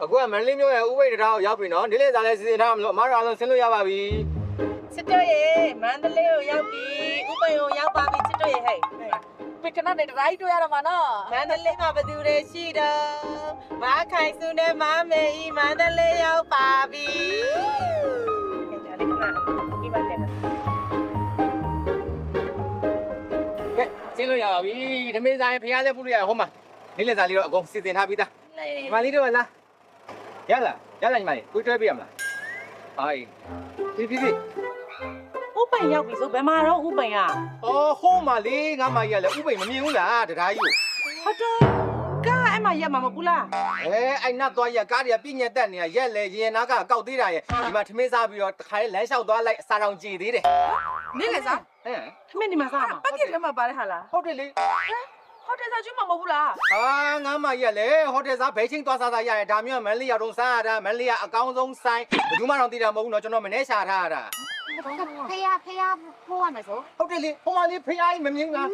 အခုကမန္တလေးမြို့ရဲ့ဥပိ္ပဒရာကိုရောက်ပြီနော်ဒီလေစားလဲစီစဉ်ထားမလို့အမားတို့အားလုံးဆင်းလို့ရပါပြီစစ်တော့ရေမန္တလေးကိုရောက်ပြီဥပ္ပယုံရောက်ပါပြီစစ်တော့ရေဟဲ့ပြကနာနဲ့တိုင်းတွေ့ရတော့မှာနော်မန္တလေးမှာဘယ်သူတွေရှိတော့မခိုင်စုနဲ့မမေဤမန္တလေးရောက်ပါပြီအဲ့ဒါလေးကဒီမှာတက်ကဲဆင်းလို့ရပါပြီဓမင်းစားရင်ဖျားလဲဖူးလို့ရဟိုမှာဒီလေစားလေးတော့အကုန်စီစဉ်ထားပြီးသားညီမလေးတို့လားရလားညီမလေးကိုတွဲပြရမလားဟိုင်းဒီဥပ္ပယရောက်ပြီဆိုဘယ်မှာတော့ဥပ္ပယအော်ဟိုမှာလေးငါမကြီးကလည်းဥပိ္ပမမြင်ဘူးလားတရားကြီးကိုဟုတ်တော့ကားအဲ့မှာရက်မှာမဟုတ်လားအဲ့နတ်သွားရက်ကားတွေကပြည့်ညက်တက်နေတာရက်လေရင်နာကကောက်သေးတာရဲ့ဒီမှာထမင်းစားပြီးတော့တခါလေးလမ်းလျှောက်သွားလိုက်အစာတောင်ကြည်သေးတယ်နေလေစားထမင်းဒီမှာစားမှာပတ်ကစ်ထဲမှာပါတယ်ဟာလားဟုတ်တယ်လေဟိုတယ်စားကျွန်းမှာမဟုတ်ဘူးလားငါမကြီးကလည်းဟိုတယ်စားဘဲချင်းသွားစားရရတယ်ဒါမျိုးမန်လေးရောက်တော့စားရတာမန်လေးကအကောင်းဆုံးဆိုင်ဘယ်သူမှတော့သိတာမဟုတ်ဘူးနော်ကျွန်တော်မနေရှာထားရတာဖေးဖိုးရမယ်ဆိုဟုတ်တယ်လေဟိုမှာလေးဖျားကြီးမမြင်လား